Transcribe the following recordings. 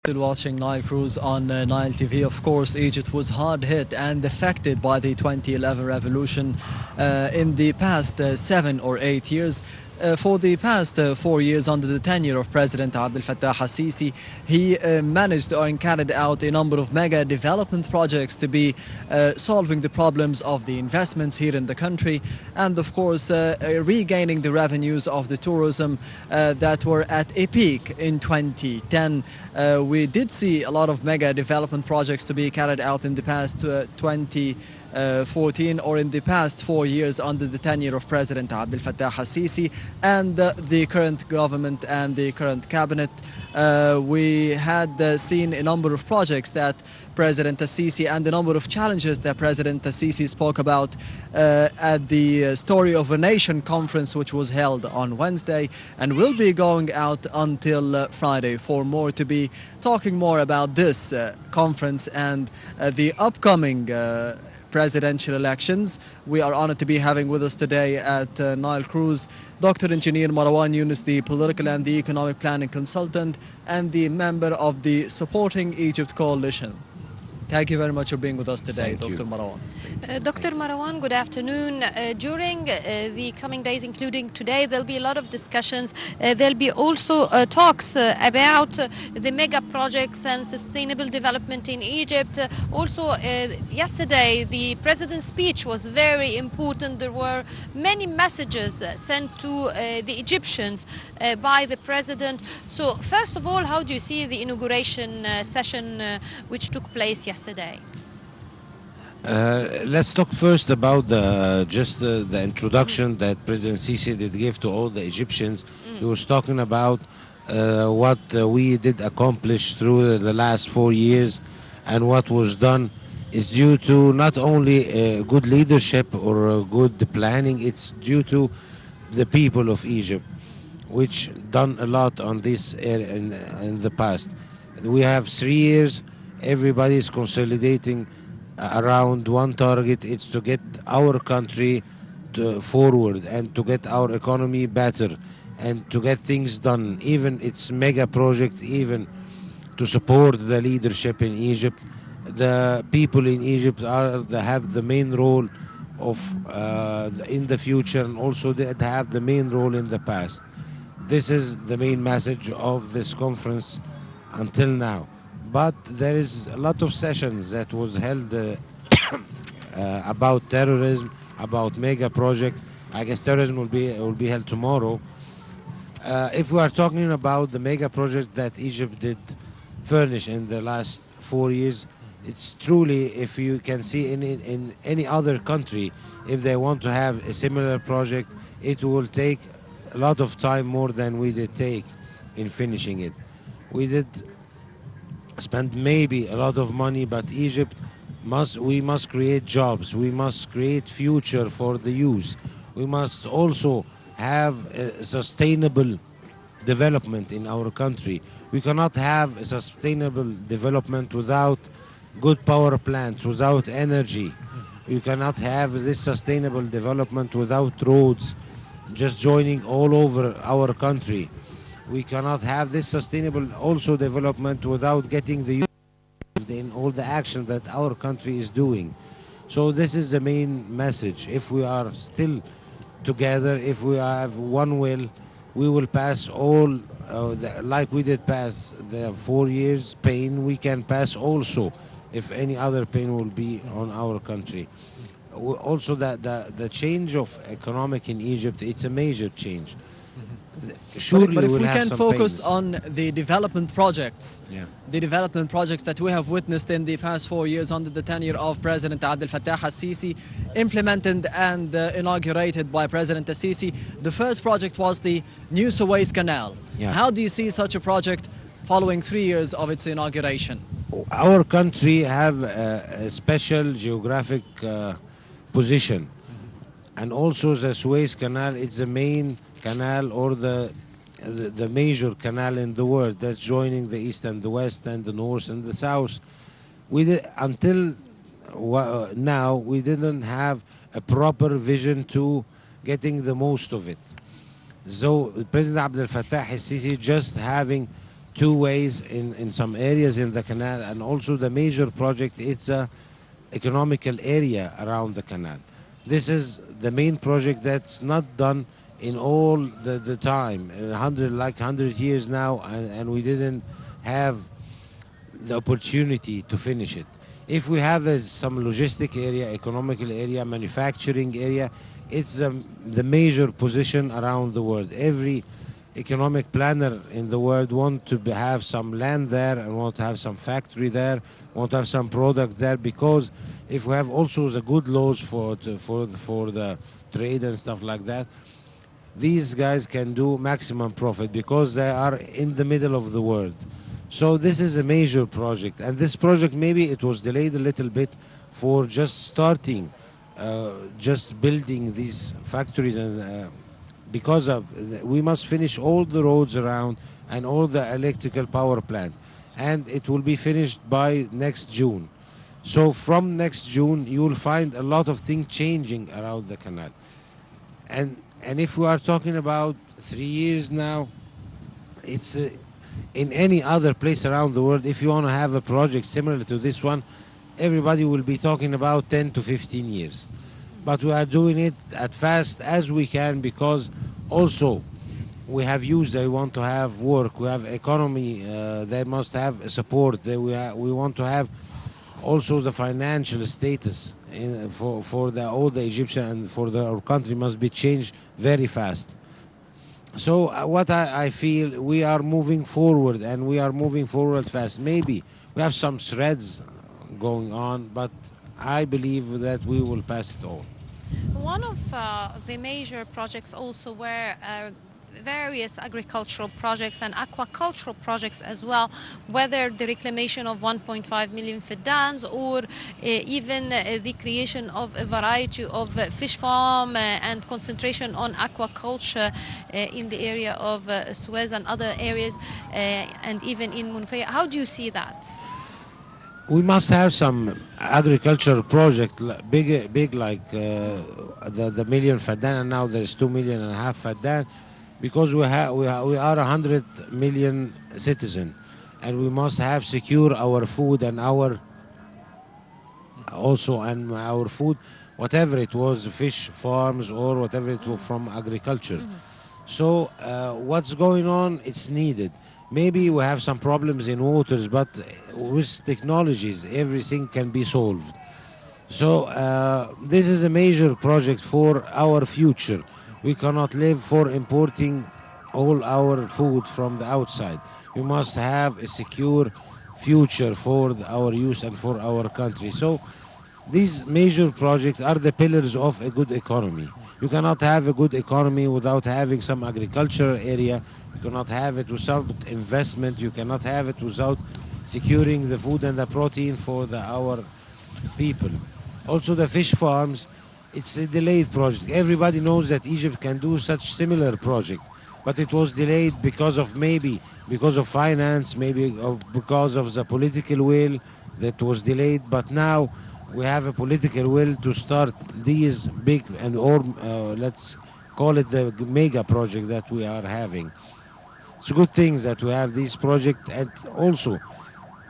Still watching Nile Cruise on Nile TV. Of course, Egypt was hard hit and affected by the 2011 revolution in the past 7 or 8 years. For the past 4 years under the tenure of President Abdel Fattah al-Sisi, he managed and carried out a number of mega development projects to be solving the problems of the investments here in the country, and of course regaining the revenues of the tourism that were at a peak in 2010. We did see a lot of mega development projects to be carried out in the past 2014 or in the past 4 years under the tenure of President Abdel Fattah al-Sisi and the current government and the current cabinet. We had seen a number of projects that President al-Sisi and a number of challenges that President al-Sisi spoke about at the Story of a Nation conference, which was held on Wednesday and will be going out until Friday. For more to be talking more about this conference and the upcoming presidential elections, we are honored to be having with us today at Nile Cruise Dr. Eng Marwan, younis, the political and the economic planning consultant and the member of the Supporting Egypt Coalition. Thank you very much for being with us today, Dr. Marwan. Dr. Marwan, good afternoon. During the coming days, including today, there'll be a lot of discussions. There'll be also talks about the mega projects and sustainable development in Egypt. Also, yesterday, the president's speech was very important. There were many messages sent to the Egyptians by the president. So, first of all, how do you see the inauguration session which took place yesterday? Let's talk first about the introduction that President Sisi did give to all the Egyptians. He was talking about what we did accomplish through the last 4 years, and what was done is due to not only good leadership or good planning, it's due to the people of Egypt, which done a lot on this area in the past. We have 3 years, everybody is consolidating around one target. It's to get our country forward and to get our economy better and to get things done. Even its mega project, even to support the leadership in Egypt. The people in Egypt have the main role of in the future, and also they have the main role in the past. This is the main message of this conference until now. But there is a lot of sessions that was held about terrorism, about mega project. I guess terrorism will be held tomorrow. If we are talking about the mega project that Egypt did furnish in the last 4 years, it's truly, if you can see in any other country, if they want to have a similar project, it will take a lot of time more than we did take in finishing it. We did spend maybe a lot of money, but Egypt we must create jobs. We must create future for the youth. We must also have a sustainable development in our country. We cannot have a sustainable development without good power plants, without energy. We cannot have this sustainable development without roads just joining all over our country. We cannot have this sustainable also development without getting the youth in all the action that our country is doing. So this is the main message. If we are still together, if we have one will, we will pass all, like we did pass the 4 years pain, we can pass also if any other pain will be on our country. Also the change of economic in Egypt, it's a major change. Surely but if we can focus on the development projects, the development projects that we have witnessed in the past 4 years under the tenure of President Abdel Fattah al-Sisi, implemented and inaugurated by President al-Sisi. The first project was the new Suez Canal. How do you see such a project following 3 years of its inauguration? Our country have a special geographic position, and also the Suez Canal is the main canal or the major canal in the world that's joining the east and the west and the north and the south. Until now we didn't have a proper vision to getting the most of it. So President Abdel Fattah al-Sisi just having two ways in some areas in the canal, and also the major project, it's a economical area around the canal. This is the main project that's not done in all the time, 100 years now, and we didn't have the opportunity to finish it. If we have some logistic area, economical area, manufacturing area, it's the major position around the world. Every economic planner in the world want to have some land there and want to have some factory there, want to have some product there, because if we have also the good laws for the trade and stuff like that, these guys can do maximum profit because they are in the middle of the world. So this is a major project, and this project maybe it was delayed a little bit for just starting, just building these factories, and because of we must finish all the roads around and all the electrical power plant, and it will be finished by next June. So from next June you will find a lot of things changing around the canal, and if we are talking about 3 years now, it's in any other place around the world, if you want to have a project similar to this one, everybody will be talking about 10 to 15 years. But we are doing it as fast as we can because also we have youth, they want to have work, we have economy, they must have support, we want to have also the financial status for all the Egyptian and for our country must be changed very fast. So what I feel, we are moving forward, and we are moving forward fast. Maybe we have some threads going on, but I believe that we will pass it all. One of the major projects also were various agricultural projects and aquacultural projects as well, whether the reclamation of 1.5 million fiddans or even the creation of a variety of fish farm and concentration on aquaculture in the area of Suez and other areas, and even in Munfaya. How do you see that? We must have some agricultural project, big like the million faddan, and now there's 2.5 million faddan, because we are 100 million citizens, and we must have secure our food and our food, whatever it was, fish farms or whatever it was from agriculture. So what's going on? It's needed. Maybe we have some problems in waters, but with technologies, everything can be solved. So this is a major project for our future. We cannot live for importing all our food from the outside. We must have a secure future for our youth and for our country. So these major projects are the pillars of a good economy. You cannot have a good economy without having some agricultural area. You cannot have it without investment. You cannot have it without securing the food and the protein for our people. Also the fish farms, it's a delayed project. Everybody knows that Egypt can do such similar project, but it was delayed because of finance, because of the political will that was delayed. But now we have a political will to start these big let's call it the mega project that we are having. It's good things that we have this project, and also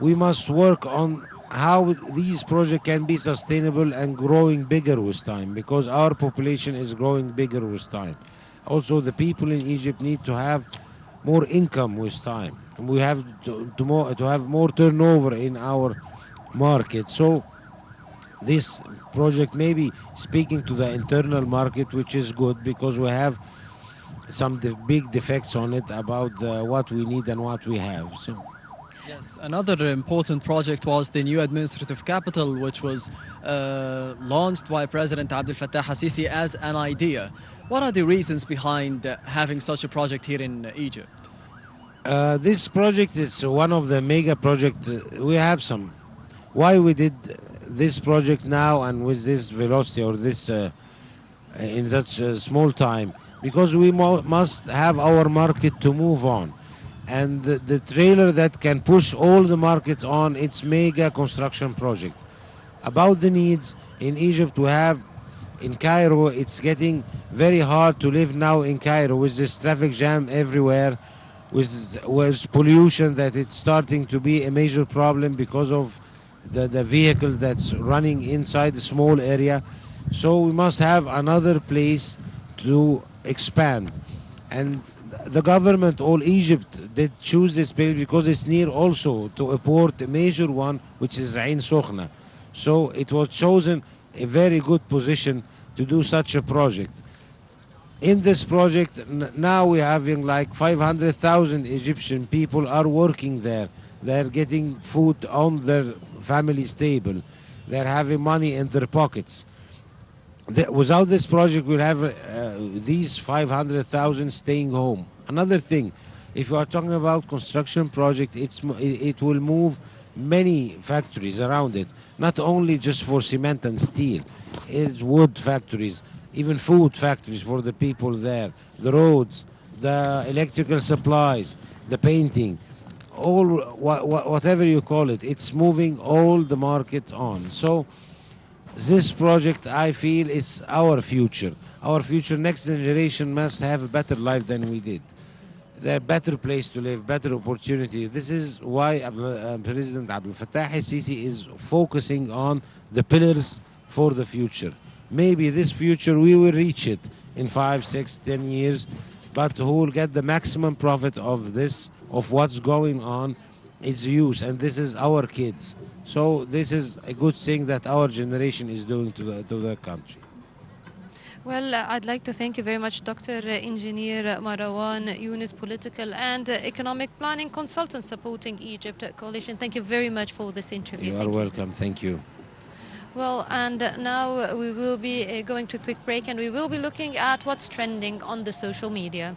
we must work on how these projects can be sustainable and growing bigger with time, because our population is growing bigger with time. Also, the people in Egypt need to have more income with time. We have to have more turnover in our market. So this project may be speaking to the internal market, which is good because we have some big defects on it about what we need and what we have. So. Yes, another important project was the new administrative capital, which was launched by President Abdel Fattah al-Sisi as an idea. What are the reasons behind having such a project here in Egypt? This project is one of the mega projects. We have some. Why we did this project now and with this velocity or this in such a small time? Because we must have our market to move on. And the trailer that can push all the markets on its mega construction project. About the needs in Egypt, we have in Cairo, it's getting very hard to live now in Cairo with this traffic jam everywhere. with pollution, that it's starting to be a major problem because of the vehicle that's running inside a small area. So we must have another place to expand. And the government, all Egypt, did choose this place because it's near also to a port, a major one, which is Ain Sokhna. So it was chosen a very good position to do such a project. In this project, now we're having like 500,000 Egyptian people are working there. They're getting food on their family's table. They're having money in their pockets. Without this project, we'll have these 500,000 staying home. Another thing, if you are talking about construction project, it will move many factories around it, not only just for cement and steel. It's wood factories, even food factories for the people there, the roads, the electrical supplies, the painting, all whatever you call it, it's moving all the market on. So this project, I feel, is our future. Our future, next generation must have a better life than we did. They're a better place to live, better opportunity. This is why President Abdel Fattah al-Sisi is focusing on the pillars for the future. Maybe this future we will reach it in 5, 6, 10 years, but who will get the maximum profit of this, of what's going on, its use, and this is our kids. So this is a good thing that our generation is doing to their country. Well, I'd like to thank you very much, Dr. Engineer Marwan Younis, political and economic planning consultant supporting Egypt Coalition. Thank you very much for this interview. You are welcome. Thank you. Well, and now we will be going to a quick break, and we will be looking at what's trending on the social media.